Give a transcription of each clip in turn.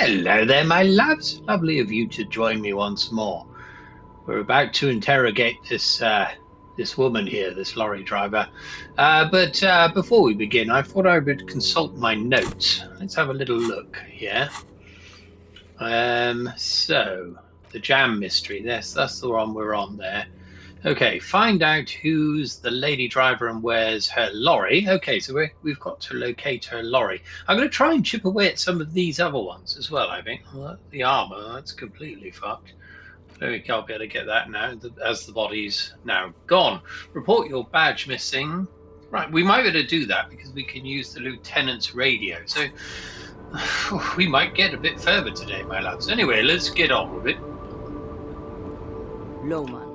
Hello there, my loves. Lovely of you to join me once more. We're about to interrogate this woman here, this lorry driver. But before we begin, I thought I would consult my notes. Let's have a little look here. So the jam mystery. That's the one we're on there. Okay, find out who's the lady driver and where's her lorry. Okay, so we've got to locate her lorry. I'm going to try and chip away at some of these other ones as well, I think. Well, the armour, that's completely fucked. I don't think I'll be able to get that now, as the body's now gone. Report your badge missing. Right, we might be able to do that because we can use the lieutenant's radio. So we might get a bit further today, my loves. Anyway, let's get on with it. Lowman,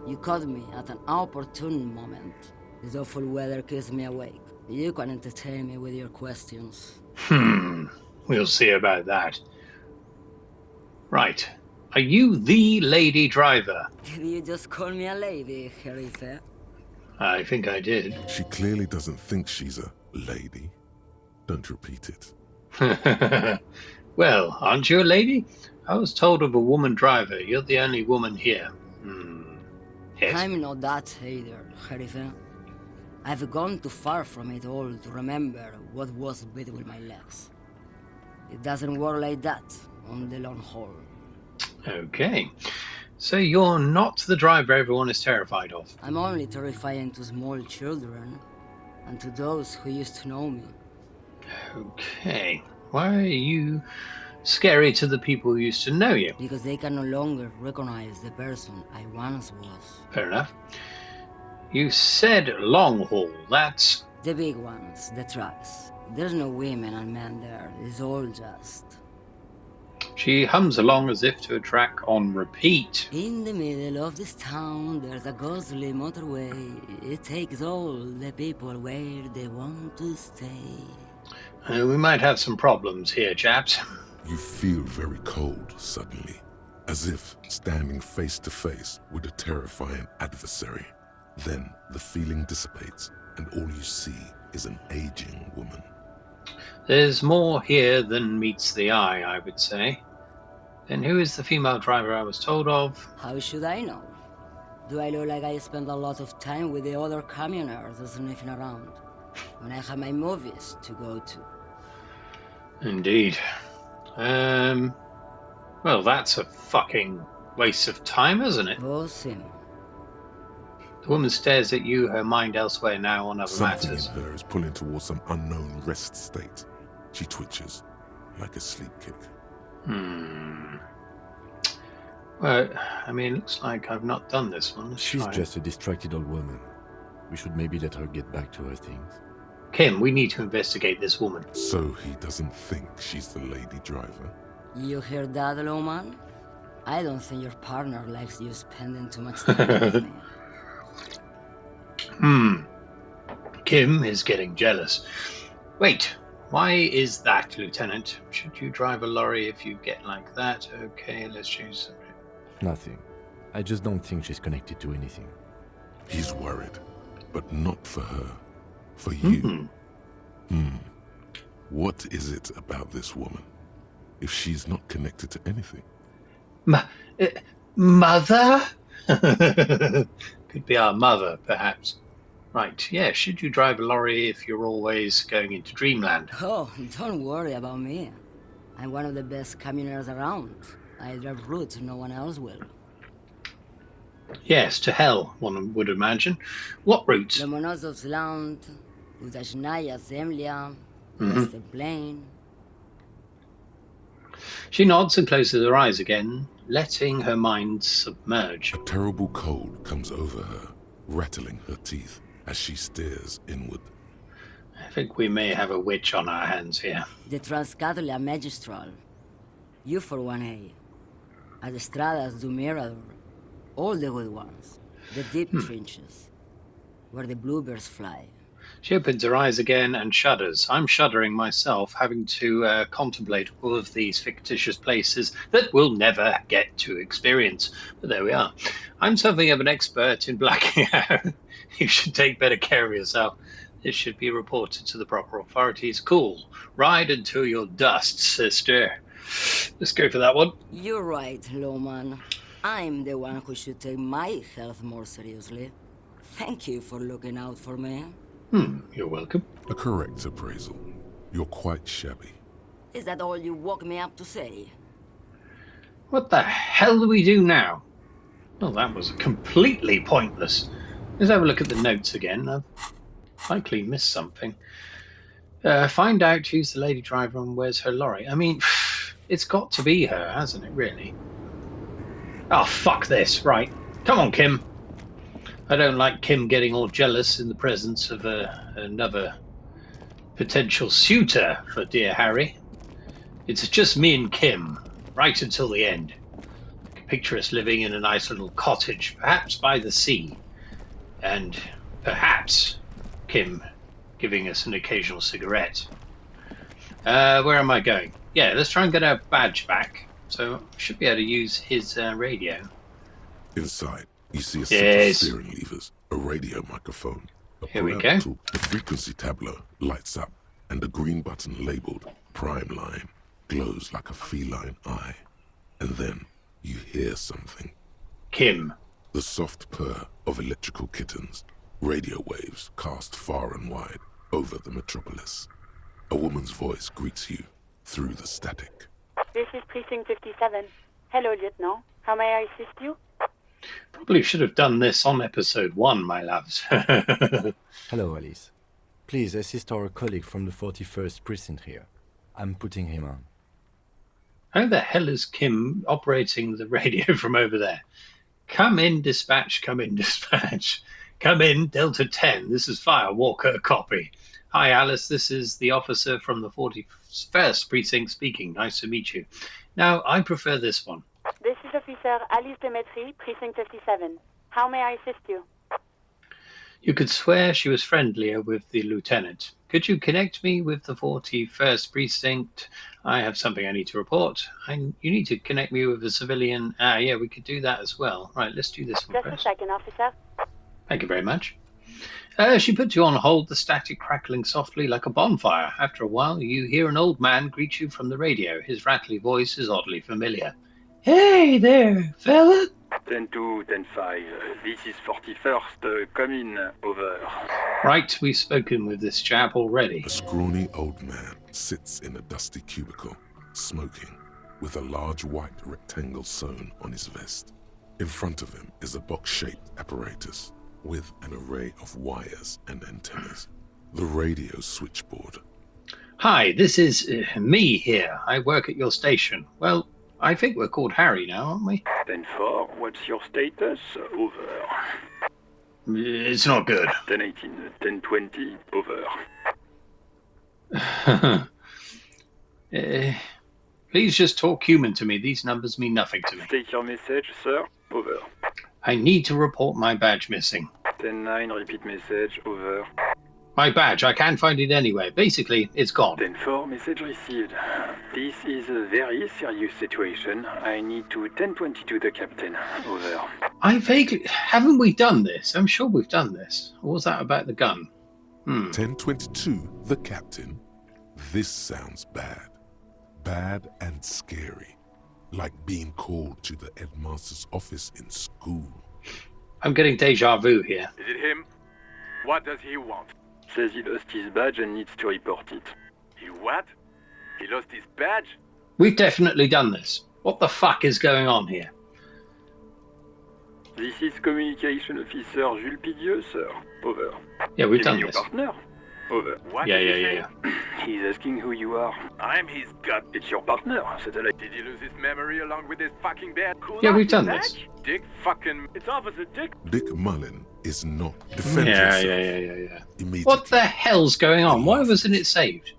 you caught me at an opportune moment. This awful weather keeps me awake. You can entertain me with your questions. We'll see about that. Right. Are you the lady driver? Did you just call me a lady, Herife? I think I did. She clearly doesn't think she's a lady. Don't repeat it. Well, aren't you a lady? I was told of a woman driver. You're the only woman here. Yes. I'm not that either, Herife. I've gone too far from it all to remember what was between my legs. It doesn't work like that on the long haul. Okay. So you're not the driver everyone is terrified of. I'm only terrifying to small children and to those who used to know me. Okay. Why are you scary to the people who used to know you? Because they can no longer recognize the person I once was. Fair enough. You said long haul. That's... The big ones, the trucks. There's no women and men there. It's all just... She hums along as if to a track on repeat. In the middle of this town, there's a ghostly motorway. It takes all the people where they want to stay. We might have some problems here, chaps. You feel very cold suddenly, as if standing face to face with a terrifying adversary. Then the feeling dissipates, and all you see is an aging woman. There's more here than meets the eye, I would say. Then who is the female driver I was told of? How should I know? Do I look like I spend a lot of time with the other communers sniffing around when I have my movies to go to? Indeed. Well, that's a fucking waste of time, isn't it? Oh, Sim. The woman stares at you, her mind elsewhere now on other Something matters. in her is pulling towards some unknown rest state. She twitches, like a sleep kick. Well, I mean, it looks like I've not done this one. Let's She's try. just a distracted old woman. We should maybe let her get back to her things. Kim, we need to investigate this woman. So he doesn't think she's the lady driver? You hear that, Lowman? I don't think your partner likes you spending too much time with me. Kim is getting jealous. Wait, why is that, Lieutenant? Should you drive a lorry if you get like that? Okay, let's choose something. Nothing. I just don't think she's connected to anything. He's worried, but not for her. For you. What is it about this woman? If she's not connected to anything? Mother? Could be our mother, perhaps. Right, yeah, should you drive a lorry if you're always going into dreamland? Oh, don't worry about me. I'm one of the best communers around. I drive routes no one else will. Yes, to hell, one would imagine. What routes? Lomonosov's Udashnaia Zemlya, Western Plain. She nods and closes her eyes again, letting her mind submerge. A terrible cold comes over her, rattling her teeth as she stares inward. I think we may have a witch on our hands here. The Transcatolia Magistral. You for 1A. Adestradas do Mirador. All the good ones. The deep trenches. Where the bluebirds fly. She opens her eyes again and shudders. I'm shuddering myself, having to contemplate all of these fictitious places that we'll never get to experience. But there we are. I'm something of an expert in blacking out. You should take better care of yourself. This should be reported to the proper authorities. Cool. Ride until you're dust, sister. Let's go for that one. You're right, Lawman. I'm the one who should take my health more seriously. Thank you for looking out for me. You're welcome. A correct appraisal. You're quite shabby. Is that all you woke me up to say? What the hell do we do now? Well, that was completely pointless. Let's have a look at the notes again. I've likely missed something. Find out who's the lady driver and where's her lorry. I mean, it's got to be her, hasn't it, really? Oh, fuck this. Right. Come on, Kim. I don't like Kim getting all jealous in the presence of another potential suitor for dear Harry. It's just me and Kim, right until the end. I can picture us living in a nice little cottage, perhaps by the sea. And perhaps Kim giving us an occasional cigarette. Where am I going? Yeah, let's try and get our badge back. So I should be able to use his radio. Inside, you see a set of steering levers, a radio microphone, a Here we go. tool, the frequency tableau lights up, and a green button labeled Prime Line glows like a feline eye. And then you hear something. Kim. The soft purr of electrical kittens, radio waves cast far and wide over the metropolis. A woman's voice greets you through the static. This is Precinct 57. Hello, Lieutenant. How may I assist you? Probably should have done this on episode 1, my loves. Hello, Alice. Please assist our colleague from the 41st precinct here. I'm putting him on. How the hell is Kim operating the radio from over there? Come in, dispatch, come in, dispatch. Come in, Delta 10. This is Fire Walker, copy. Hi, Alice. This is the officer from the 41st precinct speaking. Nice to meet you. Now, I prefer this one. This is Officer Alice Demetri, Precinct 57. How may I assist you? You could swear she was friendlier with the lieutenant. Could you connect me with the 41st precinct? I have something I need to report. You need to connect me with a civilian. Yeah, we could do that as well. Right, let's do this one Just first. a second, officer. Thank you very much. She put you on hold, the static crackling softly like a bonfire. After a while, you hear an old man greet you from the radio. His rattly voice is oddly familiar. Hey there, fella. 10-2, 10-5. This is 41st. Come in. Over. Right, we've spoken with this chap already. A scrawny old man sits in a dusty cubicle, smoking, with a large white rectangle sewn on his vest. In front of him is a box-shaped apparatus with an array of wires and antennas. The radio switchboard. Hi, this is me here. I work at your station. Well, I think we're called Harry now, aren't we? 10-4, what's your status? Over. It's not good. 10-18, 10-20, over. Please just talk human to me. These numbers mean nothing to me. State your message, sir. Over. I need to report my badge missing. 10-9, repeat message. Over. My badge, I can't find it anywhere. Basically, it's gone. 10-4, message received. This is a very serious situation. I need to 10-22 the captain. Over. I vaguely... Haven't we done this? I'm sure we've done this. Or was that about the gun? 1022, the captain. This sounds bad. Bad and scary. Like being called to the headmaster's office in school. I'm getting déjà vu here. Is it him? What does he want? Says he lost his badge and needs to report it. He what? He lost his badge? We've definitely done this. What the fuck is going on here? This is Communication Officer Jules Pidieux, sir. Over. Yeah, we've You done mean your this. partner? Over. What Yeah, did yeah, he yeah, say? yeah. He's asking who you are. I'm his gut. It's your partner, satellite. Did he lose his memory along with his fucking badge? Who Yeah, lost we've his done badge? this. Dick fucking... It's Officer Dick. Dick Mullen is not defending Yeah, himself yeah. immediately. What the hell's going on? Why wasn't it saved?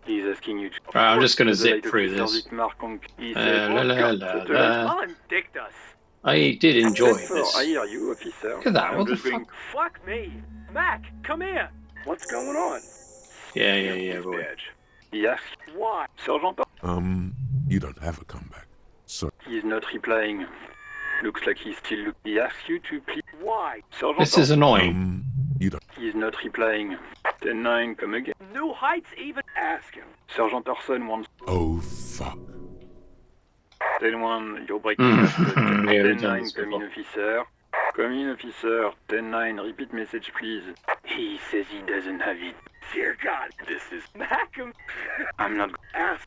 He's asking you to... Right, I'm just going to Satellite zip through officer this. Dick Marcon. He La, said, la, "Oh, la, satellite." la. Mullen dicked us. I did enjoy Yes, sir, this. I hear you, officer. Look at that, I'm what the just going... Fuck me. Mac, come here. What's going on? Yeah, His boy. badge. He asks, Why? Sergeant... You don't have a comeback. So, He's not replying. Looks like he's still... He asks you to please... Why? Sergeant... This is annoying. You don't. He's not replying. 10-9, come again. New heights even. Ask him. Sergeant Orson wants. Oh, fuck. 10-1, you're breaking up. Yeah, we've done 10-9, this come in, before. officer. Come in, officer. 10-9, repeat message, please. He says he doesn't have it. Dear God, this is Macam. I'm not ask.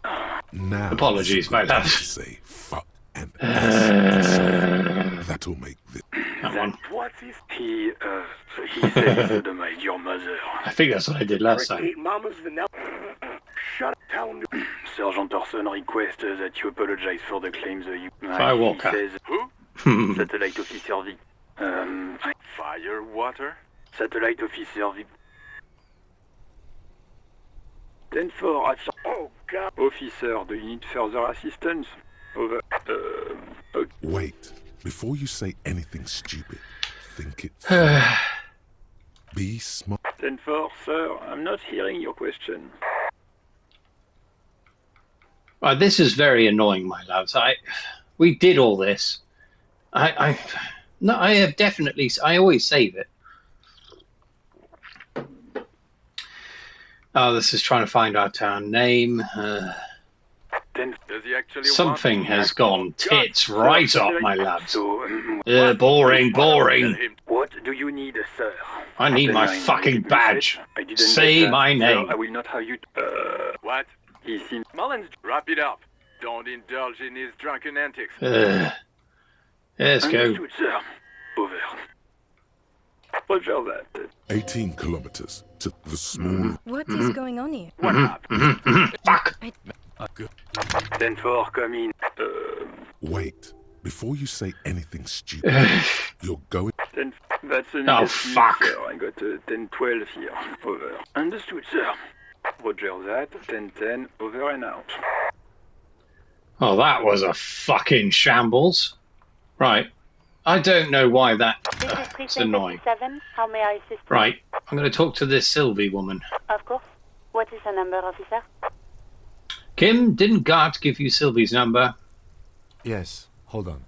Now. Apologies, is a good my time love. to say fuck and ass. That'll make this. That one. What's his He said he sodomized your mother. I think that's what I did last time. Eat mama's vanilla? Shut up, tell him to. Sergeant Orson requests that you apologize for the claims you Firewalker. He says, Who? Satellite Officer V. Fire, water? Satellite Officer V. 10-4, Oh, God. officer, do you need further assistance? Over. Okay. Wait. Before you say anything stupid, think it through. Be smart. 10-4, sir, I'm not hearing your question. Right, this is very annoying, my loves. We did all this. I have definitely. I always save it. Oh, this is trying to find our town name. Then Does he actually Something want has gone tits right up, my lads. So, Boring, Tell boring. him. what do you need, sir? I need my 10-9, fucking repeat badge. message. I didn't Say get that. my Sir, name. I will not have you. What? He seems. Mullins, wrap it up. Don't indulge in his drunken antics. Let's go. Understood, sir. Over. Roger that. 18 kilometers to the small. What is going on here? What happened? Fuck. 10-4, come in. Wait. Before you say anything stupid, you're going. 10. That's a Oh, negative, fuck. Sir. I got 10-12 here. Over. Understood, sir. Roger that. 10-10. Over and out. Oh, that was a fucking shambles. Right. I don't know why that. This is It's Precinct annoying. 57. How may I assist you? Right. I'm going to talk to this Sylvie woman. Of course. What is the number, officer? Kim, didn't Gart give you Sylvie's number? Yes, hold on.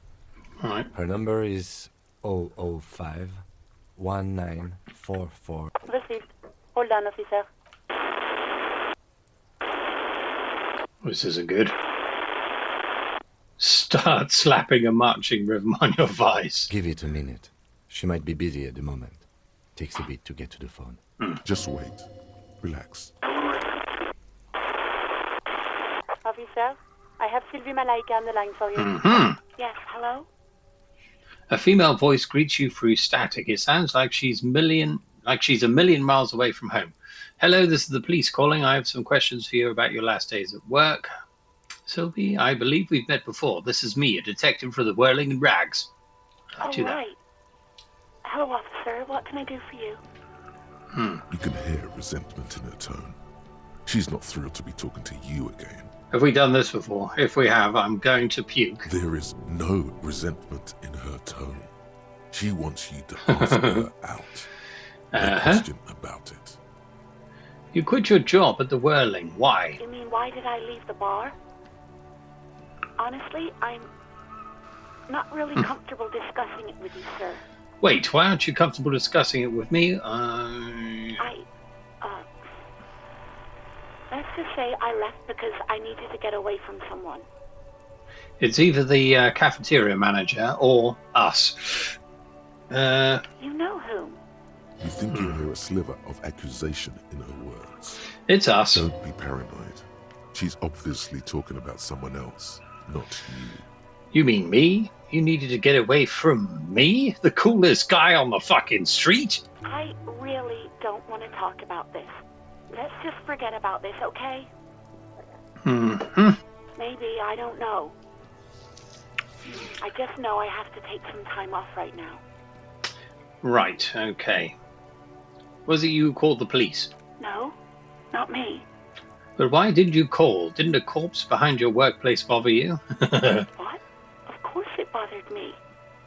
All right. Her number is 005 1944. Received. Hold on, officer. This isn't good. Start slapping a marching rhythm on your vice. Give it a minute. She might be busy at the moment. Takes a bit to get to the phone. Just wait. Relax. Officer, I have Sylvie Malaika on the line for you. Mm-hmm. Yes, hello? A female voice greets you through static. It sounds like she's a million miles away from home. Hello, this is the police calling. I have some questions for you about your last days at work. Sylvie, I believe we've met before. This is me, a detective for the Whirling and Rags. All Do that. right. Hello, officer. What can I do for you? You can hear resentment in her tone. She's not thrilled to be talking to you again. Have we done this before? If we have, I'm going to puke. There is no resentment in her tone. She wants you to ask her out. No question about it. You quit your job at the Whirling. Why? You mean, why did I leave the bar? Honestly, I'm not really comfortable discussing it with you, sir. Wait, why aren't you comfortable discussing it with me? Let's just say I left because I needed to get away from someone. It's either the cafeteria manager or us. You know whom? You think you hear a sliver of accusation in her words. It's us. Don't be paranoid. She's obviously talking about someone else, not you. You mean me? You needed to get away from me? The coolest guy on the fucking street? I really don't want to talk about this. Let's just forget about this, okay? Mm-hmm. Maybe, I don't know. I just know I have to take some time off right now. Right, okay. Was it you who called the police? No, not me. But why did you call? Didn't a corpse behind your workplace bother you? What? Of course it bothered me.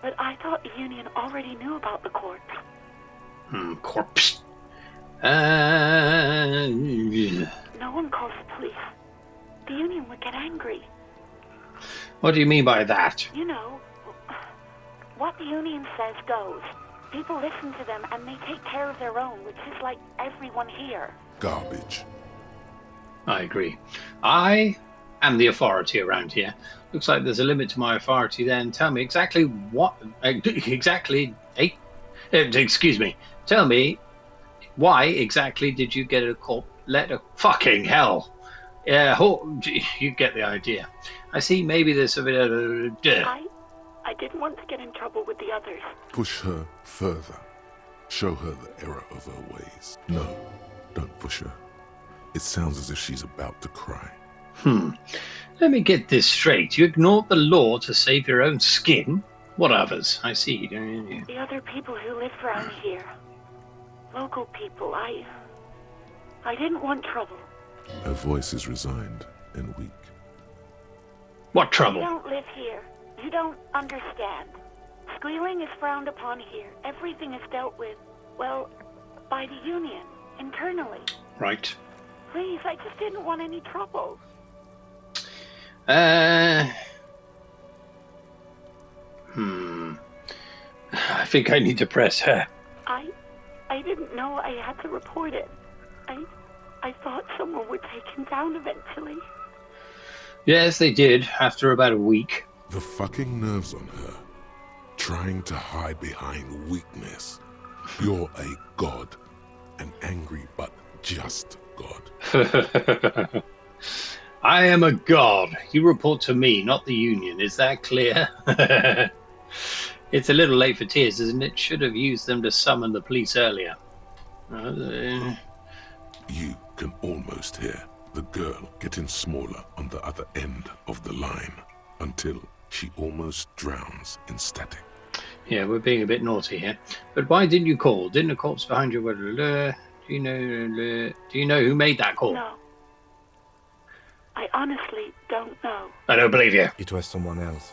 But I thought the union already knew about the corpse. Corpse. No one calls the police. The union would get angry. What do you mean by that? You know, what the union says goes. People listen to them and they take care of their own, which is like everyone here. Garbage. I agree. I am the authority around here. Looks like there's a limit to my authority then. Tell me exactly what... excuse me. Tell me, why exactly did you get a court letter? Fucking hell. Yeah, you get the idea. I see maybe there's a bit of... I didn't want to get in trouble with the others. Push her further. Show her the error of her ways. No, don't push her. It sounds as if she's about to cry. Let me get this straight. You ignored the law to save your own skin? What others? I see, don't you? The other people who live around here. Local people. I didn't want trouble. Her voice is resigned and weak. What trouble? You don't live here. You don't understand. Squealing is frowned upon here. Everything is dealt with, well, by the union, internally. Right. Please, I just didn't want any trouble. I think I need to press her. I didn't know I had to report it. I thought someone would take him down eventually. Yes, they did, after about a week. The fucking nerves on her. Trying to hide behind weakness. You're a god. An angry but just god. I am a god. You report to me, not the union. Is that clear? It's a little late for tears, isn't it? Should have used them to summon the police earlier. You can almost hear the girl getting smaller on the other end of the line until she almost drowns in static. Yeah, we're being a bit naughty here. But why didn't you call? Didn't the corpse behind you... Do you know who made that call? No. I honestly don't know. I don't believe you. It was someone else.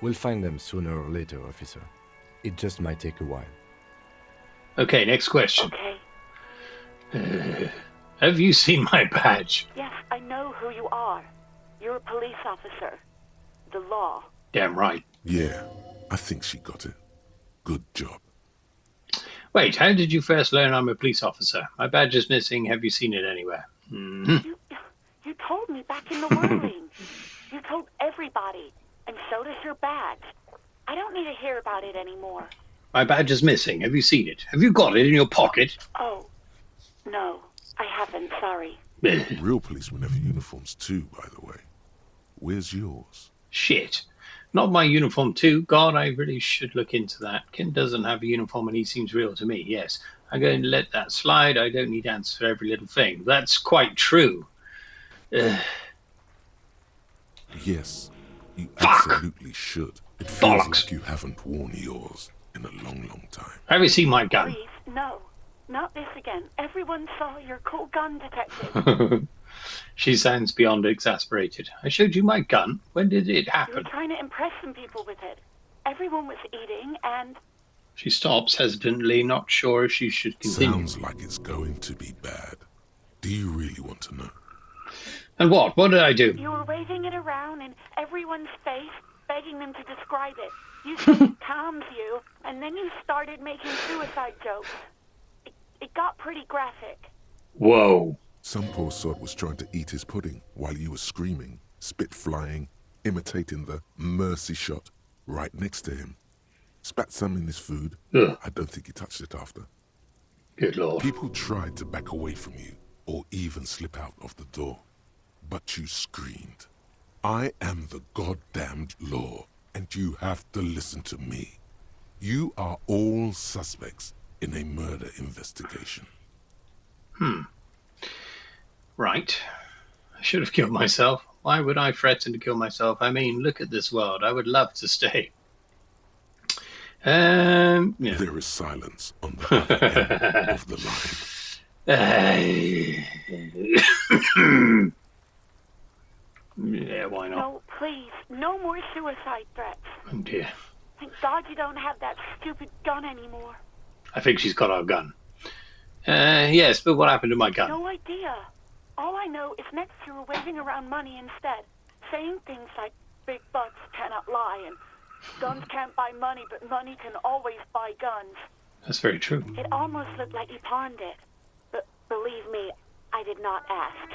We'll find them sooner or later, officer. It just might take a while. Okay, next question. Okay. Have you seen my badge? Yes, I know who you are. You're a police officer. The law. Damn right. Yeah, I think she got it. Good job. Wait, how did you first learn I'm a police officer? My badge is missing. Have you seen it anywhere? You told me back in the whirling. You told everybody. And so does your badge. I don't need to hear about it anymore. My badge is missing. Have you seen it? Have you got it in your pocket? Oh, no. I haven't, sorry. Real policemen have uniforms too, by the way. Where's yours? Shit. Not my uniform too. God, I really should look into that. Ken doesn't have a uniform and he seems real to me. Yes, I'm going to let that slide. I don't need answers for every little thing. That's quite true. Yes, you absolutely should. It feels like you haven't worn yours in a long, long time. Have you seen my gun? Please, no. Not this again. Everyone saw your cool gun, detective. She sounds beyond exasperated. I showed you my gun. When did it You happen? were trying to impress some people with it. Everyone was eating and... She stops hesitantly, not sure if she should continue. Sounds like it's going to be bad. Do you really want to know? And what? What did I do? You were waving it around in everyone's face, begging them to describe it. You said it calms you, and then you started making suicide jokes. It got pretty graphic. Whoa. Some poor sod was trying to eat his pudding while you were screaming, spit flying, imitating the mercy shot right next to him. Spat some in his food. Ugh. I don't think he touched it after. Good Lord. People tried to back away from you or even slip out of the door. But you screamed. I am the goddamned law, and you have to listen to me. You are all suspects in a murder investigation. Right. I should have killed myself. Why would I threaten to kill myself? I mean, look at this world. I would love to stay. Yeah. There is silence on the other end of the line. Yeah, why not? No, please. No more suicide threats. Oh dear. Thank God you don't have that stupid gun anymore. I think she's got our gun. Yes, but what happened to my gun? No idea. All I know is next you were waving around money instead, saying things like big bucks cannot lie and Guns can't buy money, but money can always buy guns. That's very true. It almost looked like you pawned it. But believe me, I did not ask.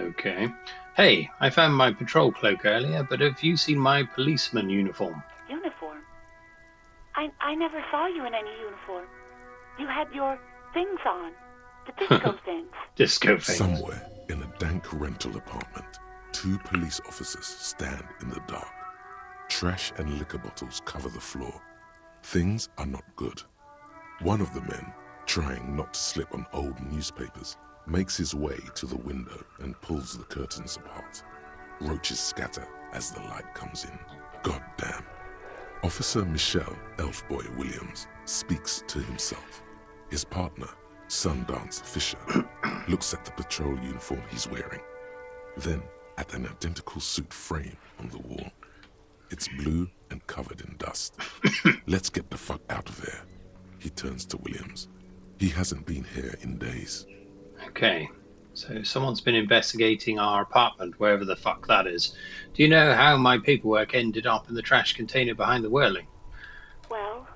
Okay. Hey, I found my patrol cloak earlier, but have you seen my policeman uniform? Uniform? I never saw you in any uniform. You had your things on. The disco things. Disco things. Somewhere in a dank rental apartment, 2 police officers stand in the dark. Trash and liquor bottles cover the floor. Things are not good. One of the men, trying not to slip on old newspapers, makes his way to the window and pulls the curtains apart. Roaches scatter as the light comes in. God damn. Officer Michelle Elfboy Williams speaks to himself. His partner, Sundance Fisher, looks at the patrol uniform he's wearing, then at an identical suit frame on the wall. It's blue and covered in dust. Let's get the fuck out of there. He turns to Williams. He hasn't been here in days. Okay, so someone's been investigating our apartment, wherever the fuck that is. Do you know how my paperwork ended up in the trash container behind the whirling? Well,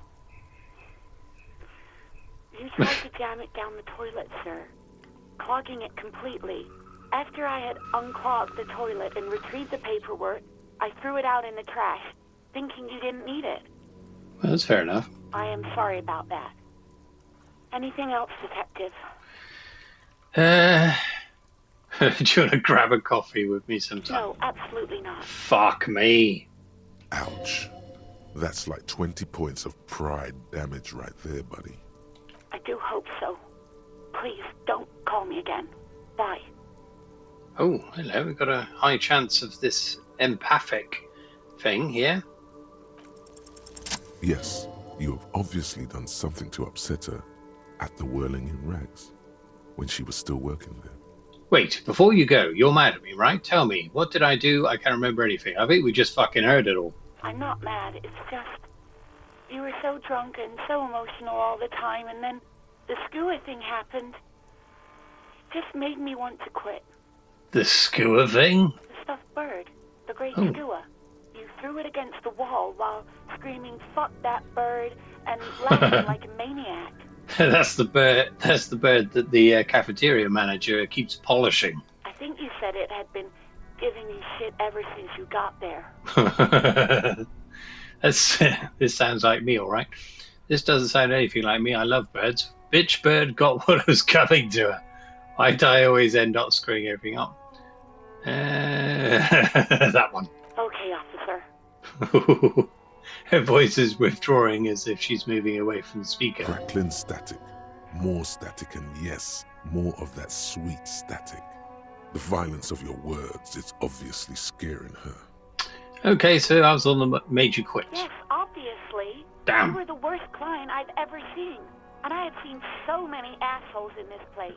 you tried to jam it down the toilet, sir, clogging it completely. After I had unclogged the toilet and retrieved the paperwork, I threw it out in the trash, thinking you didn't need it. Well, that's fair enough. I am sorry about that. Anything else, Detective? Do you want to grab a coffee with me sometime? No, absolutely not. Fuck me. Ouch. That's like 20 points of pride damage right there, buddy. I do hope so. Please, don't call me again. Bye. Oh, hello. We've got a high chance of this empathic thing here. Yes, you have obviously done something to upset her at the Whirling in Rags, when she was still working there. Wait, before you go, you're mad at me, right? Tell me, what did I do? I can't remember anything. I think we just fucking heard it all. I'm not mad. It's just you were so drunk and so emotional all the time, and then the skua thing happened. It just made me want to quit. The skua thing? The stuffed bird. The great Oh. skua. You threw it against the wall while screaming, "Fuck that bird," and laughing like a maniac. That's the bird. That's the bird that the cafeteria manager keeps polishing. I think you said it had been giving you shit ever since you got there. This sounds like me, all right. This doesn't sound anything like me. I love birds. Bitch bird got what was coming to her. Why'd I always end up screwing everything up? That one. Okay, officer. Her voice is withdrawing as if she's moving away from the speaker. Crackling static, more static, and yes, more of that sweet static. The violence of your words is obviously scaring her. Okay, so I was on the major quit. Yes, obviously. Damn. You were the worst client I've ever seen. And I have seen so many assholes in this place.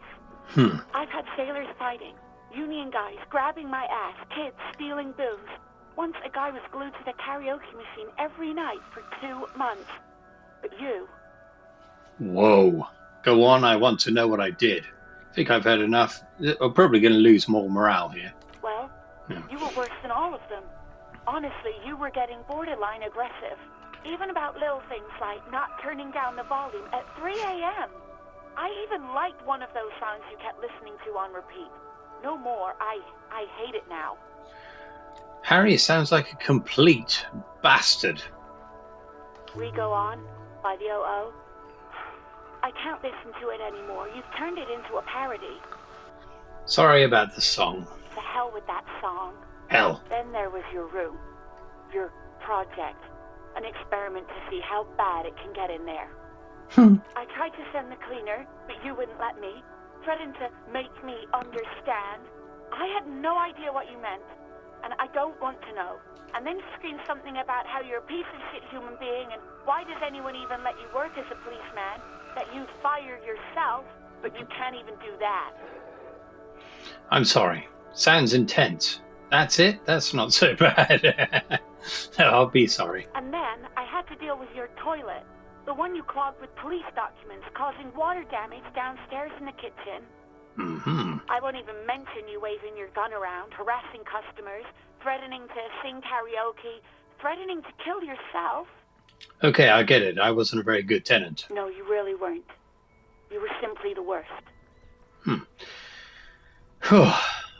I've had sailors fighting, union guys grabbing my ass, kids stealing booze. Once a guy was glued to the karaoke machine every night for 2 months. But you... Whoa. Go on, I want to know what I did. I think I've had enough. I'm probably going to lose more morale here. Well, you were worse than all of them. Honestly, you were getting borderline aggressive. Even about little things like not turning down the volume at 3 a.m. I even liked one of those songs you kept listening to on repeat. No more. I hate it now. Harry sounds like a complete bastard. We Go On by the O.O. I can't listen to it anymore. You've turned it into a parody. Sorry about the song. To hell with that song. Hell. Then there was your room. Your project. An experiment to see how bad it can get in there. I tried to send the cleaner, but you wouldn't let me. Threatened to make me understand. I had no idea what you meant. And I don't want to know. And then you scream something about how you're a piece of shit human being, and why does anyone even let you work as a policeman? That you fire yourself, but you can't even do that. I'm sorry. Sounds intense. That's it? That's not so bad. No, I'll be sorry. And then I had to deal with your toilet. The one you clogged with police documents, causing water damage downstairs in the kitchen. I won't even mention you waving your gun around, harassing customers, threatening to sing karaoke, threatening to kill yourself. Okay, I get it. I wasn't a very good tenant. No, you really weren't. You were simply the worst.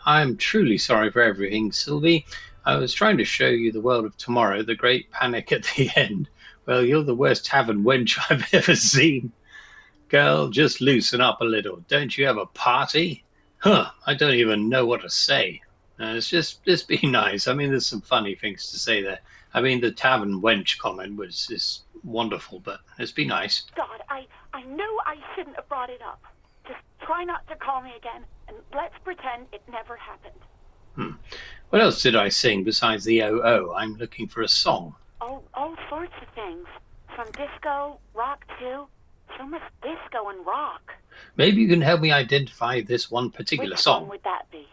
I'm truly sorry for everything, Sylvie. I was trying to show you the world of tomorrow, the great panic at the end. Well, you're the worst tavern wench I've ever seen. Girl, just loosen up a little. Don't you have a party? I don't even know what to say. It's just be nice. I mean, there's some funny things to say there. I mean, the tavern wench comment was just wonderful, but let's be nice. God, I know I shouldn't have brought it up. Just try not to call me again, and let's pretend it never happened. What else did I sing besides the oh? I'm looking for a song. Oh, all sorts of things. From disco, rock too. So much disco and rock. Maybe you can help me identify this one particular Which song. one would that be?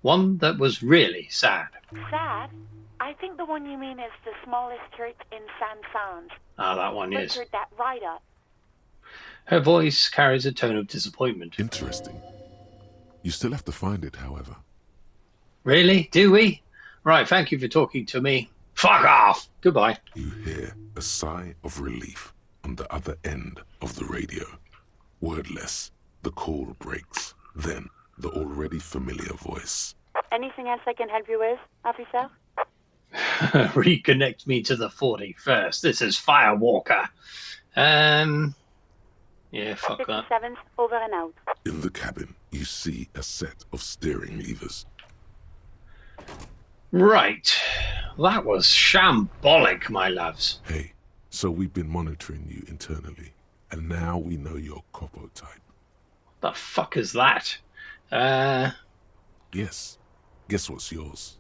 One that was really sad. Sad? I think the one you mean is the smallest church in San Sans. Ah, that one is. Butchered that right up. Her voice carries a tone of disappointment. Interesting. You still have to find it, however. Really? Do we? Right, thank you for talking to me. Fuck off! Goodbye. You hear a sigh of relief on the other end of the radio. Wordless, the call breaks. Then, the already familiar voice. Anything else I can help you with, officer? Reconnect me to the 41st. This is Firewalker. Yeah, fuck that. 57th, over and out. In the cabin, you see a set of steering levers. Right. That was shambolic, my loves. Hey, so we've been monitoring you internally, and now we know your copo type. What the fuck is that? Yes. Guess what's yours?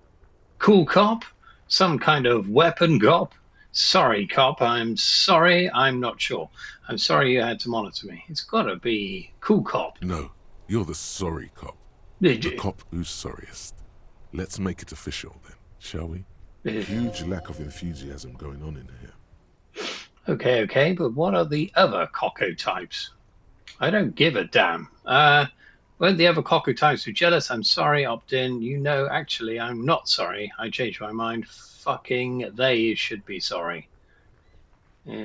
Cool cop? Some kind of weapon cop? Sorry, cop. I'm sorry. I'm not sure. I'm sorry you had to monitor me. It's gotta be cool cop. No, you're the sorry cop. Did The you? cop who's sorriest. Let's make it official then, shall we? Eh, Huge lack of enthusiasm going on in here. Okay, but what are the other Coco types? I don't give a damn. Weren't the other Coco types who jealous? I'm sorry, opt in. You know, actually, I'm not sorry. I changed my mind. Fucking they should be sorry. Yeah.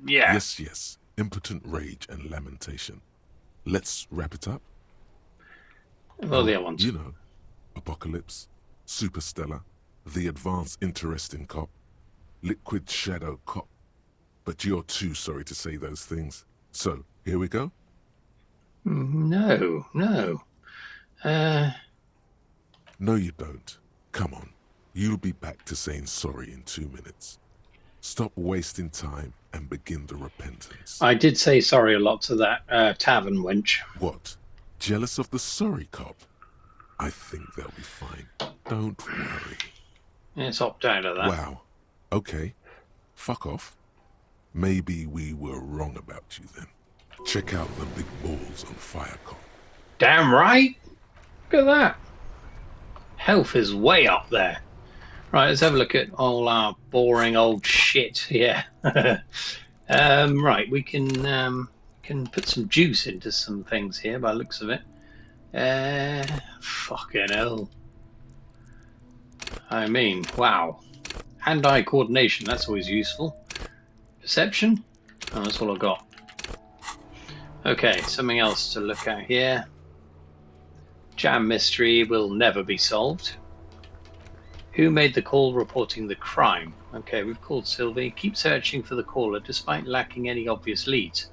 Yes. Impotent rage and lamentation. Let's wrap it up. Well, the other ones. You know, Apocalypse, Superstellar, the advanced interesting cop, Liquid Shadow cop. But you're too sorry to say those things. So, here we go? No. No, you don't. Come on. You'll be back to saying sorry in 2 minutes. Stop wasting time and begin the repentance. I did say sorry a lot to that tavern wench. What? Jealous of the sorry cop? I think they'll be fine. Don't worry. Let's opt out of that. Wow. Okay. Fuck off. Maybe we were wrong about you then. Check out the big balls on Firecop. Damn right. Look at that. Health is way up there. Right, let's have a look at all our boring old shit. Yeah. Right, we can put some juice into some things here by the looks of it. Fucking hell. I mean, wow. Hand-eye coordination, that's always useful. Perception? Oh, that's all I've got. Okay, something else to look at here. Jam mystery will never be solved. Who made the call reporting the crime? Okay, we've called Sylvie. Keep searching for the caller despite lacking any obvious leads.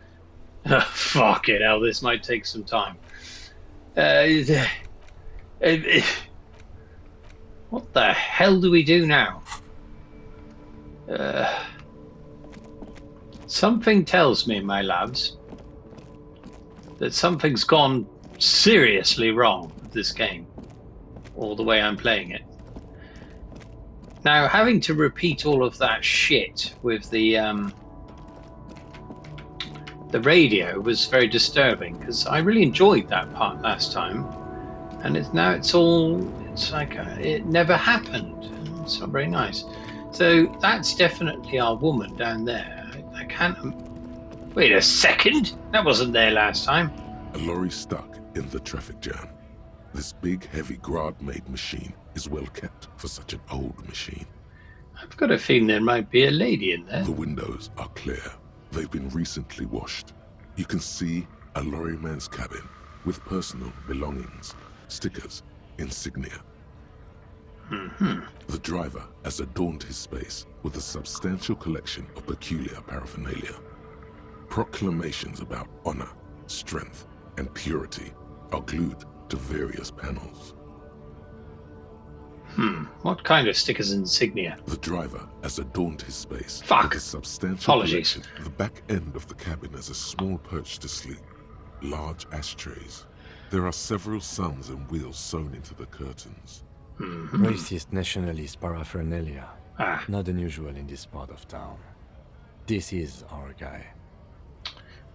Fucking hell, this might take some time. What the hell do we do now? Something tells me, my lads, that something's gone seriously wrong with this game, or the way I'm playing it. Now, having to repeat all of that shit with the radio was very disturbing, because I really enjoyed that part last time, and it's like it never happened. It's not very nice. So that's definitely our woman down there. I can't... Wait a second! That wasn't there last time. A lorry stuck in the traffic jam. This big, heavy Grad-made machine is well kept for such an old machine. I've got a feeling there might be a lady in there. The windows are clear. They've been recently washed. You can see a lorryman's cabin with personal belongings, stickers, insignia. The driver has adorned his space with a substantial collection of peculiar paraphernalia. Proclamations about honor, strength, and purity are glued to various panels. What kind of stickers and insignia? The driver has adorned his space Fuck. with a substantial Apologies. collection. The back end of the cabin has a small perch to sleep, large ashtrays. There are several suns and wheels sewn into the curtains. Racist nationalist paraphernalia. Ah, Not unusual in this part of town. This is our guy.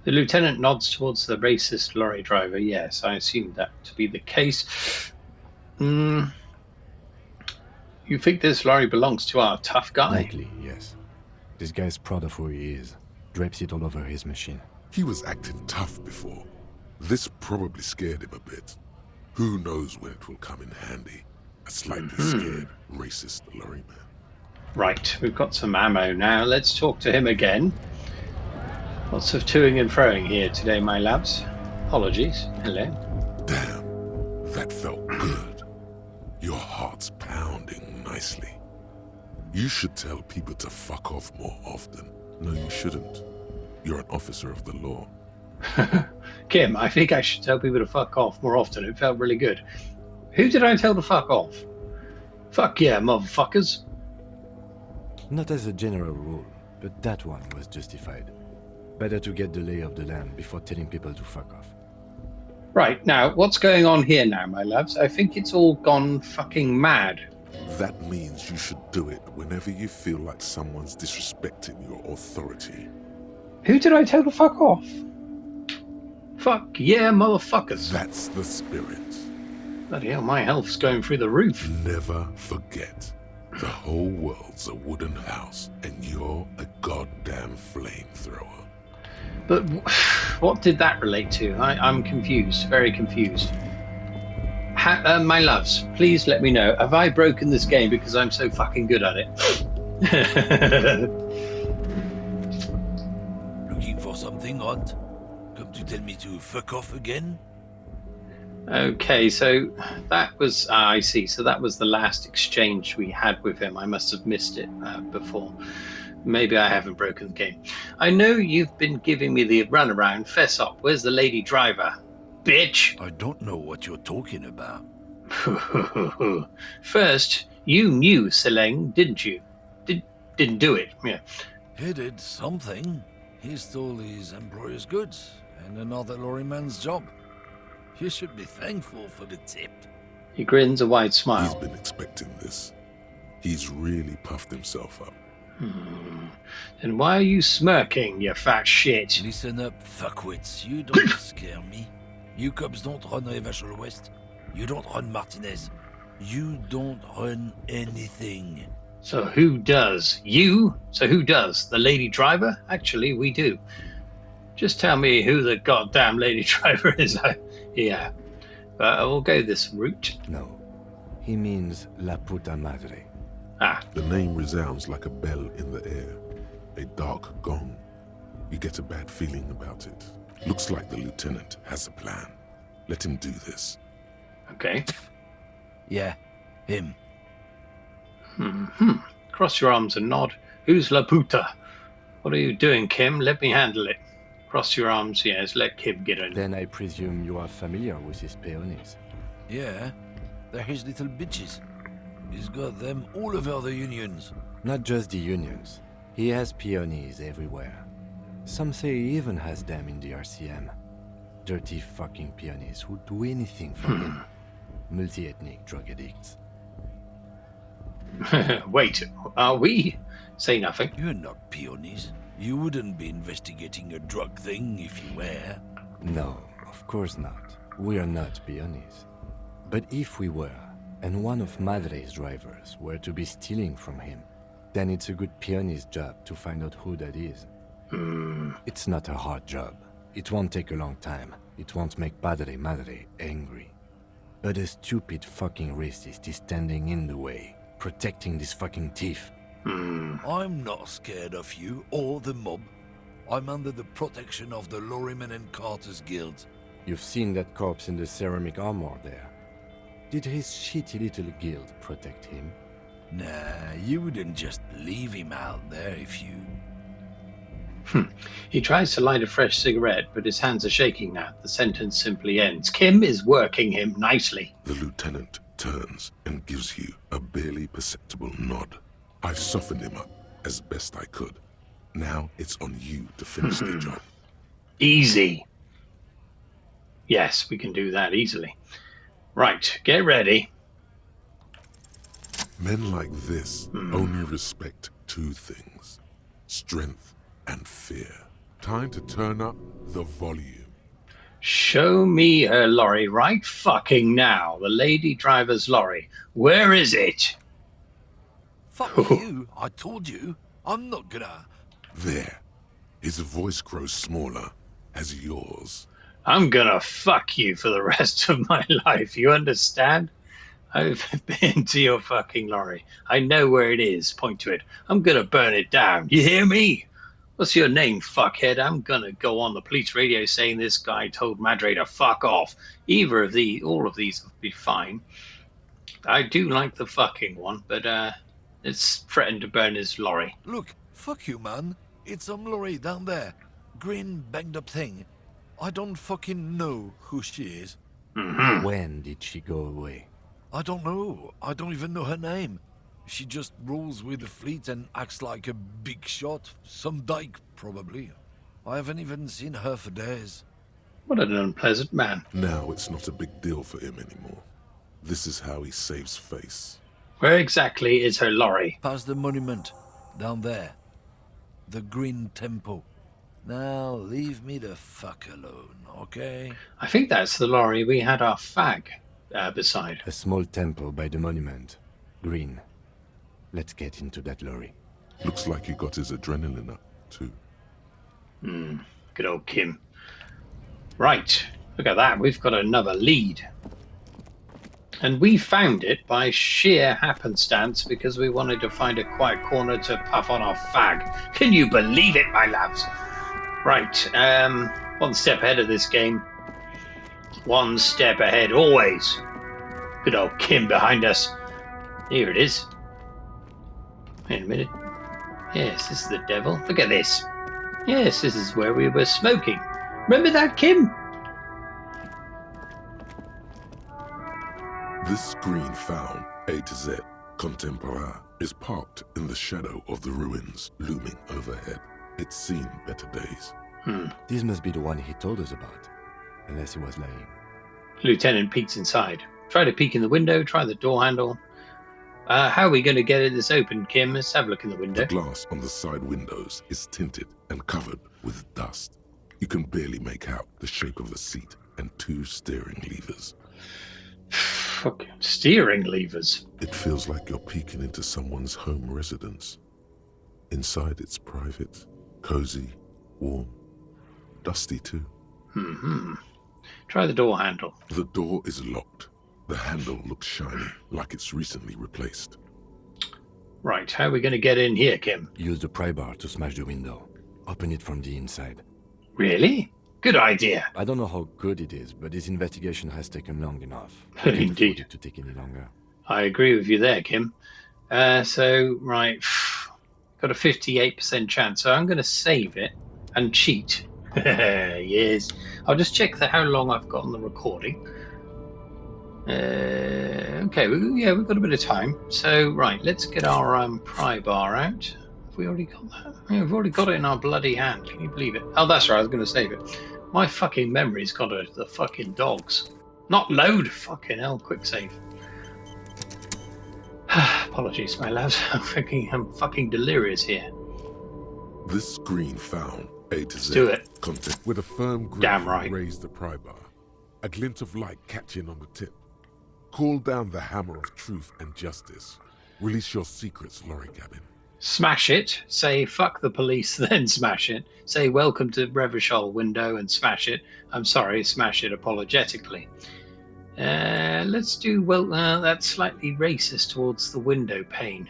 the lieutenant nods towards the racist lorry driver. Yes, I assumed that to be the case. You think this lorry belongs to our tough guy? Likely, yes. This guy's proud of who he is. Drapes it all over his machine. He was acting tough before. This probably scared him a bit. Who knows when it will come in handy? A slightly scared, racist lorryman. Right, we've got some ammo now. Let's talk to him again. Lots of toing and froing here today, my lads. Apologies. Hello. Damn, that felt good. Your heart's pounding nicely. You should tell people to fuck off more often. No, you shouldn't. You're an officer of the law. Kim, I think I should tell people to fuck off more often. It felt really good. Who did I tell to fuck off? Fuck yeah, motherfuckers. Not as a general rule, but that one was justified. Better to get the lay of the land before telling people to fuck off. Right, now, what's going on here now, my lads? I think it's all gone fucking mad. That means you should do it whenever you feel like someone's disrespecting your authority. Who did I tell to fuck off? Fuck yeah, motherfuckers. That's the spirit. Bloody hell, my health's going through the roof. Never forget, the whole world's a wooden house, and you're a goddamn flamethrower. But what did that relate to? I'm confused, very confused. My loves, please let me know. Have I broken this game because I'm so fucking good at it? Looking for something, Rod? Come to tell me to fuck off again? Okay, so that was... I see. So that was the last exchange we had with him. I must have missed it before. Maybe I haven't broken the game. I know you've been giving me the runaround. Fess up. Where's the lady driver? Bitch! I don't know what you're talking about. First, you knew Seleng, didn't you? Didn't do it, yeah. He did something. He stole his employer's goods and another lorryman's job. You should be thankful for the tip. He grins a wide He's smile. been expecting this. He's really puffed himself up. Then why are you smirking, you fat shit? Listen up, fuckwits. You don't scare me. You cops don't run Revachol West. You don't run Martinez. You don't run anything. So who does? You? So who does? The lady driver? Actually, we do. Just tell me who the goddamn lady driver is. Yeah. We'll go this route. No. He means La Puta Madre. Ah, The name resounds like a bell in the air, a dark gong. You get a bad feeling about it. Looks like the lieutenant has a plan. Let him do this. okay. Yeah, him. Cross your arms and nod. Who's La Puta? What are you doing, Kim? Let me handle it. Cross your arms, yes. Let Kim get in. Then I presume you are familiar with his peonies. Yeah, they're his little bitches. He's got them all over the unions. Not just the unions. He has peonies everywhere. Some say he even has them in the RCM. Dirty fucking peonies who'd do anything for him. Multi-ethnic drug addicts. Wait, are we? Say nothing. You're not peonies. You wouldn't be investigating a drug thing if you were. No, of course not. We are not peonies. But if we were, and one of Madre's drivers were to be stealing from him, then it's a good peony's job to find out who that is. It's not a hard job. It won't take a long time. It won't make Padre Madre angry. But a stupid fucking racist is standing in the way, protecting this fucking thief. I'm not scared of you or the mob. I'm under the protection of the Lorrymen and Carters Guild. You've seen that corpse in the ceramic armor there. Did his shitty little guild protect him? Nah, you wouldn't just leave him out there if you... He tries to light a fresh cigarette, but his hands are shaking now. The sentence simply ends. Kim is working him nicely. The lieutenant turns and gives you a barely perceptible nod. I've softened him up as best I could. Now it's on you to finish the job. Easy. Yes, we can do that easily. Right, get ready. Men like this only respect two things: strength and fear. Time to turn up the volume. Show me her lorry right fucking now. The lady driver's lorry. Where is it? Fuck you, I told you. I'm not gonna... There. His voice grows smaller as yours. I'm gonna fuck you for the rest of my life. You understand? I've been to your fucking lorry. I know where it is. Point to it. I'm gonna burn it down. You hear me? What's your name, fuckhead? I'm gonna go on the police radio saying this guy told Madre to fuck off. All of these would be fine. I do like the fucking one, but it's threatened to burn his lorry. Look, fuck you, man. It's some lorry down there. Green, banged up thing. I don't fucking know who she is. When did she go away? I don't know. I don't even know her name. She just rolls with the fleet and acts like a big shot. Some dyke, probably. I haven't even seen her for days. What an unpleasant man. Now it's not a big deal for him anymore. This is how he saves face. Where exactly is her lorry? Past the monument. Down there. The Green Temple. Now, leave me the fuck alone, okay? I think that's the lorry we had our fag beside. A small temple by the monument. Green. Let's get into that lorry. Looks like he got his adrenaline up, too. Good old Kim. Right, look at that. We've got another lead. And we found it by sheer happenstance because we wanted to find a quiet corner to puff on our fag. Can you believe it, my loves? Right, one step ahead of this game. One step ahead, always. Good old Kim behind us. Here it is. Wait a minute. Yes, this is the devil. Look at this. Yes, this is where we were smoking. Remember that, Kim? This green found, A to Z, contemporary, is parked in the shadow of the ruins looming overhead. It's seen better days. This must be the one he told us about. Unless he was lying. Lieutenant peeks inside. Try to peek in the window, try the door handle. How are we going to get this open, Kim? Let's have a look in the window. The glass on the side windows is tinted and covered with dust. You can barely make out the shape of a seat and two steering levers. Fucking steering levers. It feels like you're peeking into someone's home residence. Inside it's private, cozy, warm, dusty too. Try the door handle. The door is locked. The handle looks shiny, like it's recently replaced. Right, how are we going to get in here, Kim? Use the pry bar to smash the window. Open it from the inside. Really? Good idea. I don't know how good it is, but this investigation has taken long enough. Indeed. To take any longer. I agree with you there, Kim. Right, got a 58% chance, so I'm going to save it and cheat. Yes. I'll just check how long I've got on the recording. Okay, we've got a bit of time. So, right, let's get our pry bar out. Have we already got that? Yeah, we've already got it in our bloody hand. Can you believe it? Oh, that's right, I was going to save it. My fucking memory's got the fucking dogs. Not load. Fucking hell, quick save. Apologies, my lads. I'm fucking delirious here. This screen found A to Z. Do it. Content with a firm grip. Damn right. Raise the pry bar. A glint of light catching on the tip. Call down the hammer of truth and justice. Release your secrets, lorry cabin. Smash it. Say fuck the police, then smash it. Say welcome to Revachol window and smash it. I'm sorry, smash it apologetically. Let's do, well, that's slightly racist towards the window pane.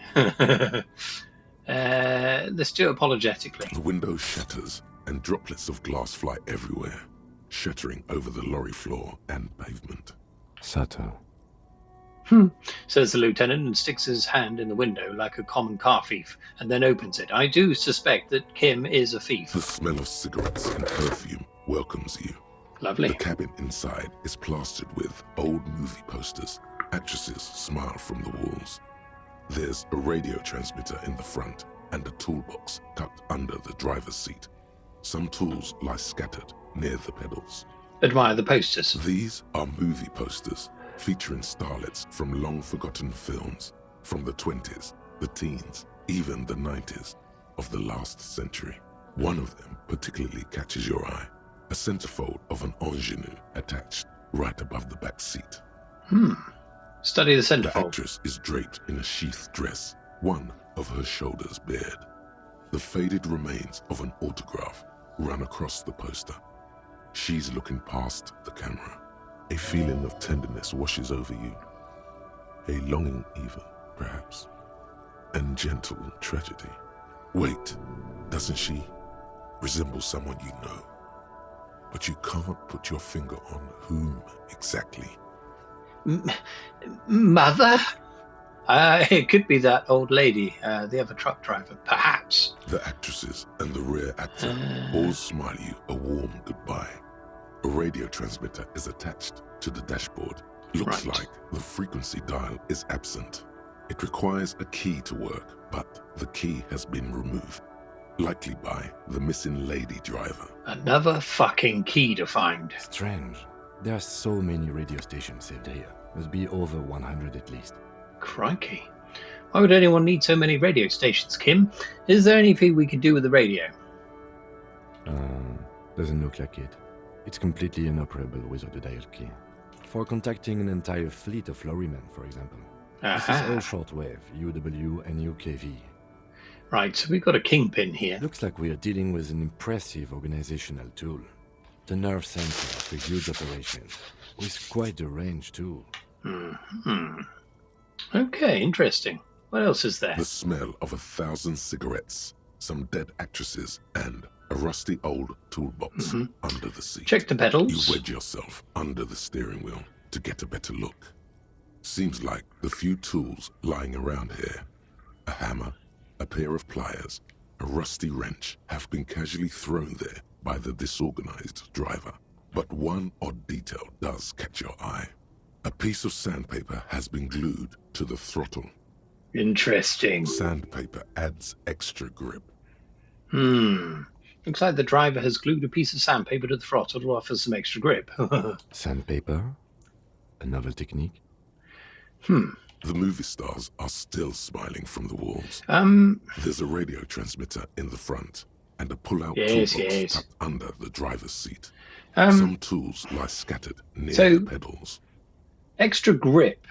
Let's do it apologetically. The window shatters, and droplets of glass fly everywhere, shattering over the lorry floor and pavement. Subtle. Says the lieutenant and sticks his hand in the window like a common car thief, and then opens it. I do suspect that Kim is a thief. The smell of cigarettes and perfume welcomes you. Lovely. The cabin inside is plastered with old movie posters. Actresses smile from the walls. There's a radio transmitter in the front and a toolbox tucked under the driver's seat. Some tools lie scattered near the pedals. Admire the posters. These are movie posters featuring starlets from long-forgotten films from the 20s, the teens, even the 90s of the last century. One of them particularly catches your eye. A centerfold of an ingenue attached right above the back seat. Study the The centerfold. actress is draped in a sheathed dress, one of her shoulders bared. The faded remains of an autograph run across the poster. She's looking past the camera. A feeling of tenderness washes over you. A longing even, perhaps. And gentle tragedy. Wait, doesn't she resemble someone you know? But you can't put your finger on whom exactly. Mother? It could be that old lady, the other truck driver, perhaps. The actresses and the rear actor all smile you a warm goodbye. A radio transmitter is attached to the dashboard. Looks Right. like the frequency dial is absent. It requires a key to work, but the key has been removed. Likely by the missing lady driver. Another fucking key to find. Strange. There are so many radio stations saved here. Must be over 100 at least. Crikey. Why would anyone need so many radio stations, Kim? Is there anything we could do with the radio? Doesn't look like it. It's completely inoperable without a dial key. For contacting an entire fleet of lorrymen, for example. This is all Aha. shortwave, UW and UKV. Right, so we've got a kingpin here. Looks like we are dealing with an impressive organizational tool. The nerve center of a huge operation, with quite a range too. Okay, interesting. What else is there? The smell of 1,000 cigarettes, some dead actresses, and a rusty old toolbox under the seat. Check the pedals. You wedge yourself under the steering wheel to get a better look. Seems like the few tools lying around here, a hammer, a pair of pliers, a rusty wrench, have been casually thrown there by the disorganized driver. But one odd detail does catch your eye. A piece of sandpaper has been glued to the throttle. Interesting. Sandpaper adds extra grip. Looks like the driver has glued a piece of sandpaper to the throttle to offer some extra grip. Sandpaper? A novel technique? The movie stars are still smiling from the walls. There's a radio transmitter in the front and a pull-out Yes, toolbox yes. tucked under the driver's seat. Some tools lie scattered near so- the pedals. Extra grip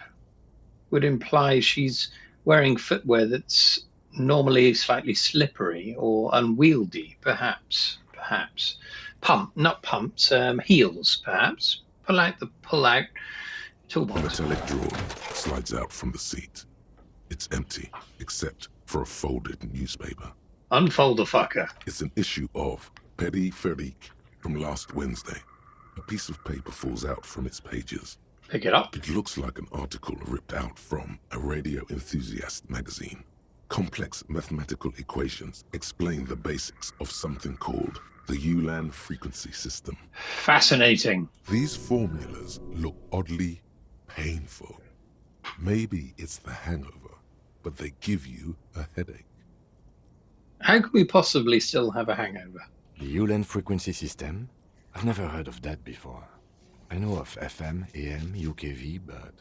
would imply she's wearing footwear that's normally slightly slippery or unwieldy, perhaps. Not pumps, heels, perhaps. Pull out A toolbox. metallic drawer slides out from the seat. It's empty, except for a folded newspaper. Unfold the fucker. It's an issue of Périphérique from last Wednesday. A piece of paper falls out from its pages. Pick it up. It looks like an article ripped out from a radio enthusiast magazine. Complex mathematical equations explain the basics of something called the Ulan frequency system. Fascinating. These formulas look oddly painful. Maybe it's the hangover, but they give you a headache. How could we possibly still have a hangover? The Ulan frequency system? I've never heard of that before. I know of FM, AM, UKV, but...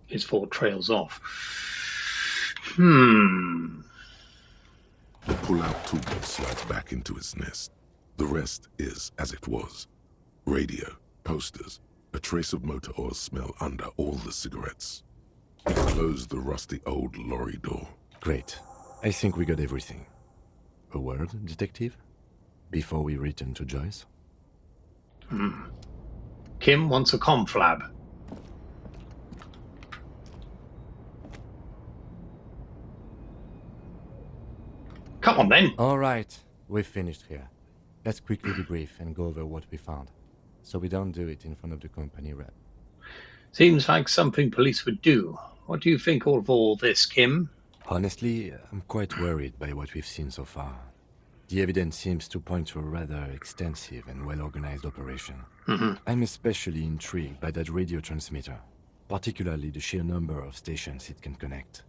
His thought trails off. The pull-out toolbox slides back into its nest. The rest is as it was. Radio, posters, a trace of motor oil smell under all the cigarettes. You close the rusty old lorry door. Great. I think we got everything. A word, detective? Before we return to Joyce? Kim wants a conflab. Come on then. All right, we've finished here. Let's quickly debrief and go over what we found, so we don't do it in front of the company rep. Seems like something police would do. What do you think of all this, Kim? Honestly, I'm quite worried by what we've seen so far. The evidence seems to point to a rather extensive and well-organized operation. I'm especially intrigued by that radio transmitter, particularly the sheer number of stations it can connect.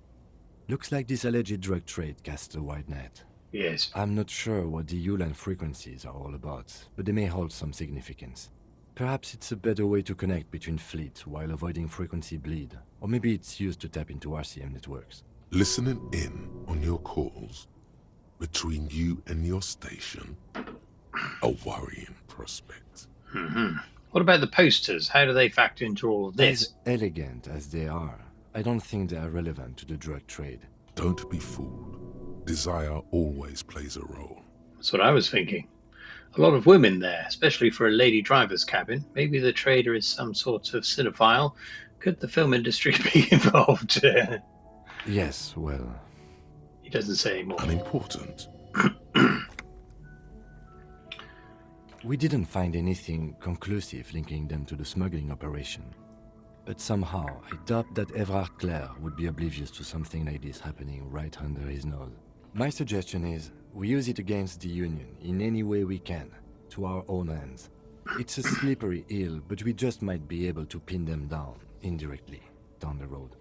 Looks like this alleged drug trade casts a wide net. Yes. I'm not sure what the ULAN frequencies are all about, but they may hold some significance. Perhaps it's a better way to connect between fleets while avoiding frequency bleed, or maybe it's used to tap into RCM networks. Listening in on your calls between you and your station, a worrying prospect. What about the posters? How do they factor into all of this? As elegant as they are, I don't think they are relevant to the drug trade. Don't be fooled. Desire always plays a role. That's what I was thinking. A lot of women there, especially for a lady driver's cabin. Maybe the trader is some sort of cinephile. Could the film industry be involved? Yes, well... He doesn't say more. Unimportant. We didn't find anything conclusive linking them to the smuggling operation. But somehow, I doubt that Everard Clare would be oblivious to something like this happening right under his nose. My suggestion is, we use it against the Union in any way we can, to our own ends. It's a slippery hill, but we just might be able to pin them down, indirectly, down the road.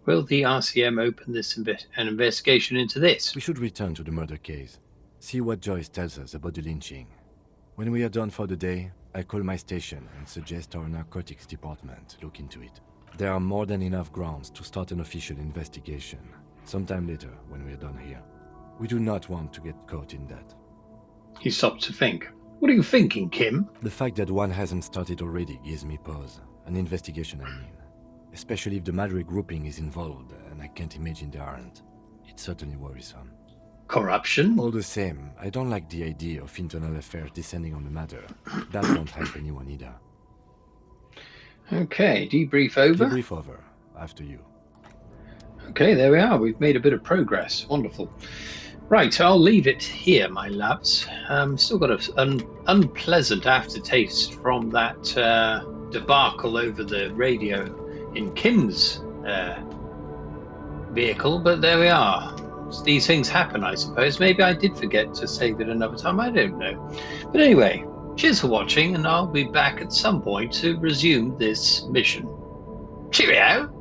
Will the RCM open an investigation into this? We should return to the murder case. See what Joyce tells us about the lynching. When we are done for the day, I call my station and suggest our narcotics department look into it. There are more than enough grounds to start an official investigation, sometime later when we are done here. We do not want to get caught in that. He stopped to think. What are you thinking, Kim? The fact that one hasn't started already gives me pause. An investigation, I mean. Especially if the Madrid grouping is involved, and I can't imagine they aren't. It's certainly worrisome. Corruption? All the same, I don't like the idea of internal affairs descending on the matter. That won't help anyone either. Okay, debrief over? Debrief over. After you. Okay, there we are. We've made a bit of progress. Wonderful. Right, I'll leave it here, my loves. Still got an unpleasant aftertaste from that debacle over the radio in Kim's vehicle, but there we are. These things happen, I suppose. Maybe I did forget to save it another time. I don't know. But anyway, cheers for watching, and I'll be back at some point to resume this mission. Cheerio!